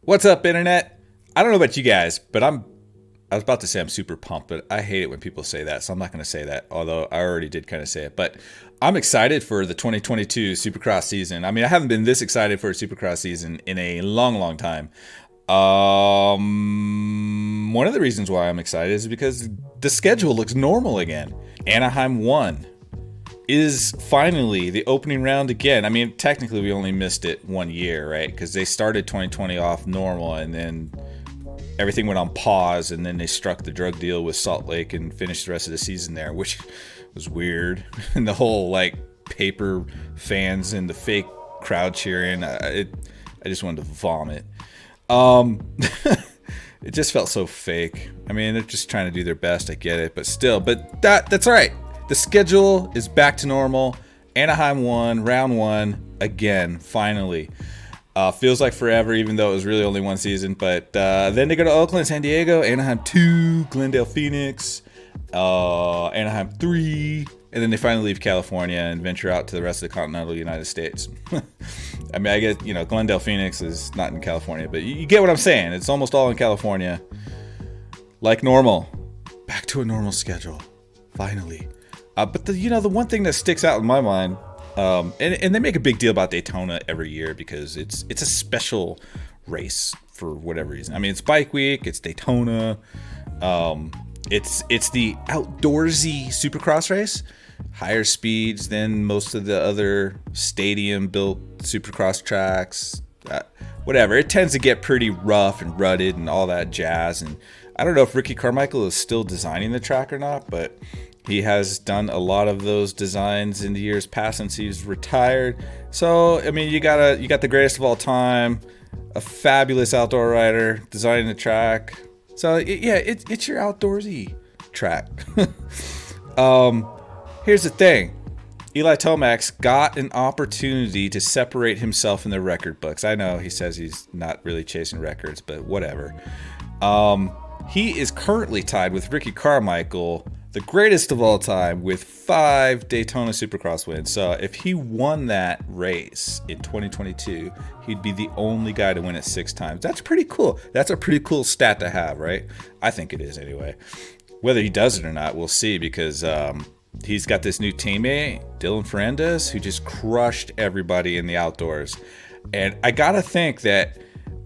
What's up, internet? I don't know about you guys, but I was about to say I'm super pumped, but I hate it when people say that, so I'm not going to say that, although I already did kind of say it. But I'm excited for the 2022 Supercross season. I mean, I haven't been this excited for a Supercross season in a long time. One of the reasons why I'm excited is because the schedule looks normal again. Anaheim 1 is finally the opening round again. I mean, technically we only missed it 1 year, right? Because they started 2020 off normal and then everything went on pause, and then they struck the drug deal with Salt Lake and finished the rest of the season there, which was weird. And the whole like paper fans and the fake crowd cheering, I just wanted to vomit. It just felt so fake. I mean, they're just trying to do their best. I get it, but still, that's all right. The schedule is back to normal. Anaheim 1, round 1, again, finally. Feels like forever, even though it was really only one season. But then they go to Oakland, San Diego, Anaheim 2, Glendale, Phoenix, Anaheim 3, and then they finally leave California and venture out to the rest of the continental United States. I mean, I guess, Glendale, Phoenix is not in California, but you get what I'm saying. It's almost all in California. Like normal. Back to a normal schedule. Finally. But the one thing that sticks out in my mind, and they make a big deal about Daytona every year because it's a special race for whatever reason. I mean, it's Bike Week, it's Daytona, it's the outdoorsy Supercross race, higher speeds than most of the other stadium-built Supercross tracks. Whatever, it tends to get pretty rough and rutted and all that jazz. And I don't know if Ricky Carmichael is still designing the track or not, but he has done a lot of those designs in the years past since he's retired. So, I mean, you got the greatest of all time, a fabulous outdoor rider designing the track. So, yeah, it's your outdoorsy track. Here's the thing. Eli Tomac's got an opportunity to separate himself in the record books. I know he says he's not really chasing records, but whatever. He is currently tied with Ricky Carmichael, the greatest of all time, with 5 Daytona Supercross wins. So if he won that race in 2022, he'd be the only guy to win it 6 times. That's pretty cool. That's a pretty cool stat to have, right? I think it is anyway. Whether he does it or not, we'll see, because he's got this new teammate, Dylan Ferrandis, who just crushed everybody in the outdoors. And I gotta think that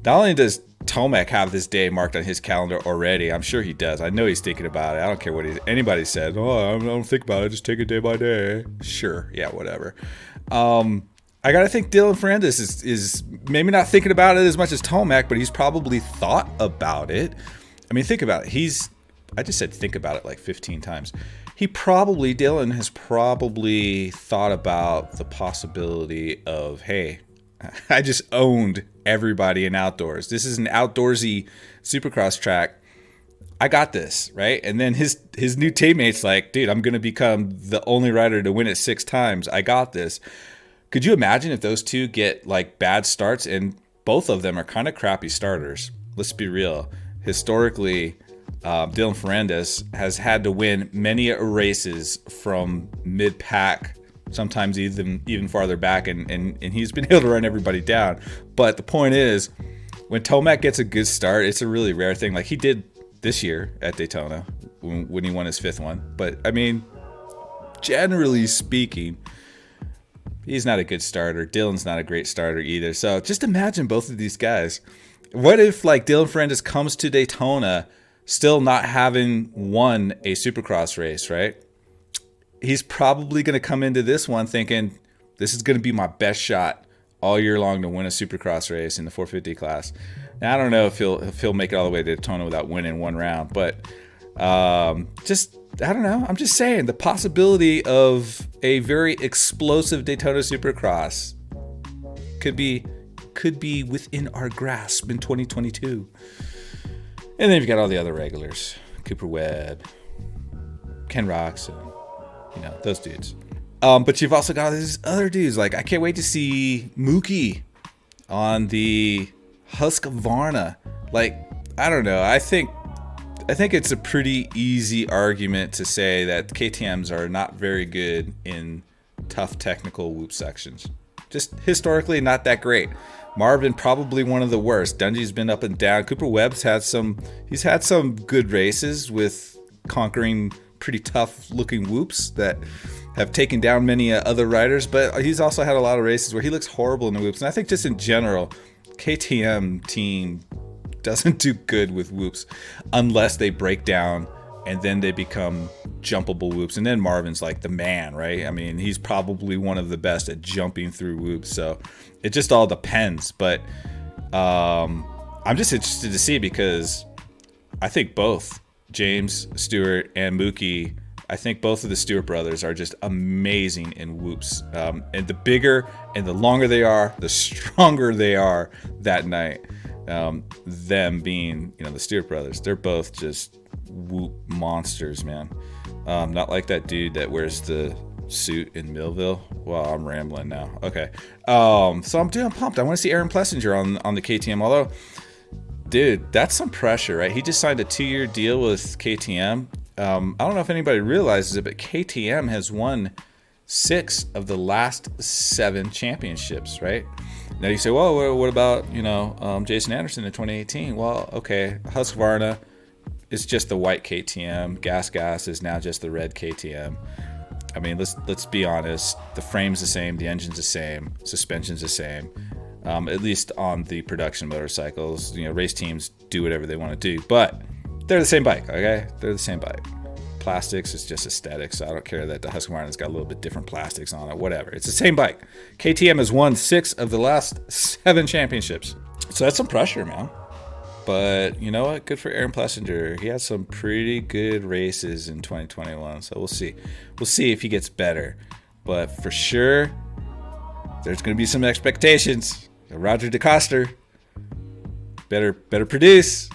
not only does Tomac have this day marked on his calendar already, I'm sure he does. I know he's thinking about it. I don't care what anybody said. Oh, I don't think about it. Just take it day by day. Sure. Yeah, whatever. I got to think Dylan Ferrandis is maybe not thinking about it as much as Tomac, but he's probably thought about it. I mean, think about it. I just said think about it like 15 times. Dylan has probably thought about the possibility of, hey, I just owned everybody in outdoors. This is an outdoorsy Supercross track. I got this, right? And then his new teammate's like, dude, I'm going to become the only rider to win it 6 times. I got this. Could you imagine if those two get like bad starts? And both of them are kind of crappy starters. Let's be real. Historically, Dylan Ferrandis has had to win many races from mid-pack, sometimes even farther back, and he's been able to run everybody down. But the point is, when Tomac gets a good start, it's a really rare thing. Like he did this year at Daytona when he won his 5th one. But I mean, generally speaking, he's not a good starter. Dylan's not a great starter either. So just imagine both of these guys. What if like Dylan Ferrandis comes to Daytona still not having won a Supercross race, right? He's probably going to come into this one thinking, this is going to be my best shot all year long to win a Supercross race in the 450 class. Now, I don't know if he'll make it all the way to Daytona without winning one round, but I don't know. I'm just saying the possibility of a very explosive Daytona Supercross could be within our grasp in 2022. And then you've got all the other regulars, Cooper Webb, Ken Roczen, those dudes. But you've also got these other dudes. Like, I can't wait to see Mookie on the Husqvarna. Like, I don't know. I think it's a pretty easy argument to say that KTMs are not very good in tough technical whoop sections. just historically not that great. Marvin probably one of the worst. Dungey's been up and down. Cooper Webb's had some good races with conquering pretty tough looking whoops that have taken down many other riders, but he's also had a lot of races where he looks horrible in the whoops. And I think just in general, KTM team doesn't do good with whoops unless they break down and then they become jumpable whoops. And then Marvin's like the man, right? I mean, he's probably one of the best at jumping through whoops. So it just all depends. But I'm just interested to see, because I think both James Stewart and Mookie, I think both of the Stewart brothers are just amazing in whoops. And the bigger and the longer they are, the stronger they are that night. Them being, the Stewart brothers, they're both just whoop monsters, man. Not like that dude that wears the suit in Millville. Well, I'm rambling now. Okay. So I'm pumped. I want to see Aaron Plessinger on the KTM. Although, dude, that's some pressure, right? He just signed a 2-year deal with KTM. I don't know if anybody realizes it, but KTM has won 6 of the last 7 championships, right? Now you say, well, what about, Jason Anderson in 2018? Well, okay, Husqvarna is just the white KTM. Gas is now just the red KTM. I mean, let's be honest. The frame's the same, the engine's the same, suspension's the same. At least on the production motorcycles, race teams do whatever they want to do, but they're the same bike, okay? They're the same bike. Plastics is just aesthetics, so I don't care that the Husqvarna's got a little bit different plastics on it, whatever. It's the same bike. KTM has won 6 of the last 7 championships. So that's some pressure, man. But you know what? Good for Aaron Plessinger. He had some pretty good races in 2021, so we'll see. We'll see if he gets better. But for sure, there's going to be some expectations. Roger DeCoster better produce.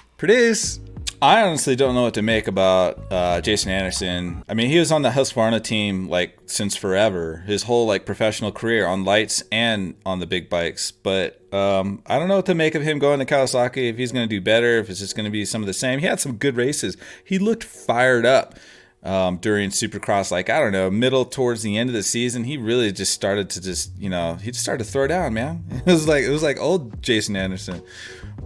I honestly don't know what to make about Jason Anderson. I mean, he was on the Husqvarna team since forever, his whole professional career on lights and on the big bikes. But I don't know what to make of him going to Kawasaki, if he's going to do better, if it's just going to be some of the same. He had some good races. He looked fired up during Supercross. I don't know, middle towards the end of the season, he really just started to he just started to throw down, man. It was like old Jason Anderson.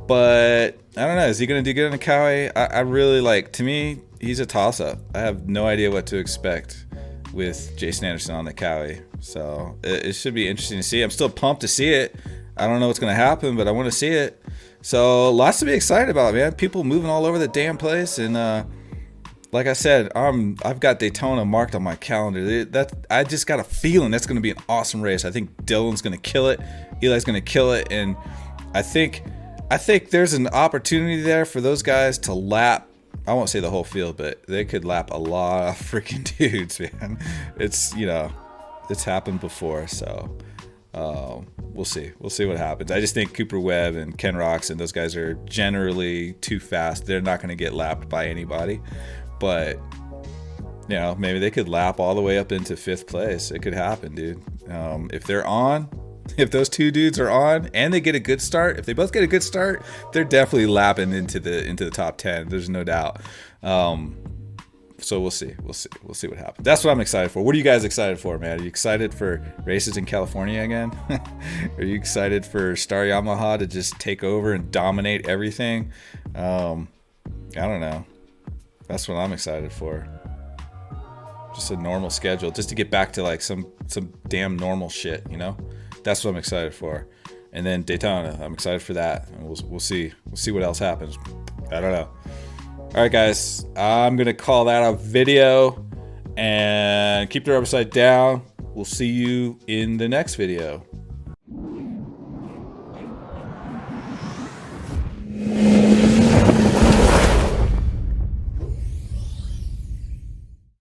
But I don't know. Is he going to do good on the Kawi? I really to me, he's a toss-up. I have no idea what to expect with Jason Anderson on the Kawi. So it should be interesting to see. I'm still pumped to see it. I don't know what's going to happen, but I want to see it. So lots to be excited about, man. People moving all over the damn place. And like I said, I've got Daytona marked on my calendar. I just got a feeling that's going to be an awesome race. I think Dylan's going to kill it. Eli's going to kill it. And I think there's an opportunity there for those guys to lap. I won't say the whole field, but they could lap a lot of freaking dudes, man. It's it's happened before, so we'll see. We'll see what happens. I just think Cooper Webb and Ken Roczen, those guys are generally too fast. They're not going to get lapped by anybody, but maybe they could lap all the way up into 5th place. It could happen, dude. If they're on. If those 2 dudes are on and they get a good start, if they both get a good start, they're definitely lapping into the top 10. There's no doubt. So we'll see. We'll see what happens. That's what I'm excited for. What are you guys excited for, man? Are you excited for races in California again? Are you excited for Star Yamaha to just take over and dominate everything? I don't know. That's what I'm excited for. Just a normal schedule, just to get back to some damn normal shit, That's what I'm excited for. And then Daytona, I'm excited for that. And we'll see. We'll see what else happens. I don't know. All right, guys. I'm going to call that a video. And keep the rubber side down. We'll see you in the next video.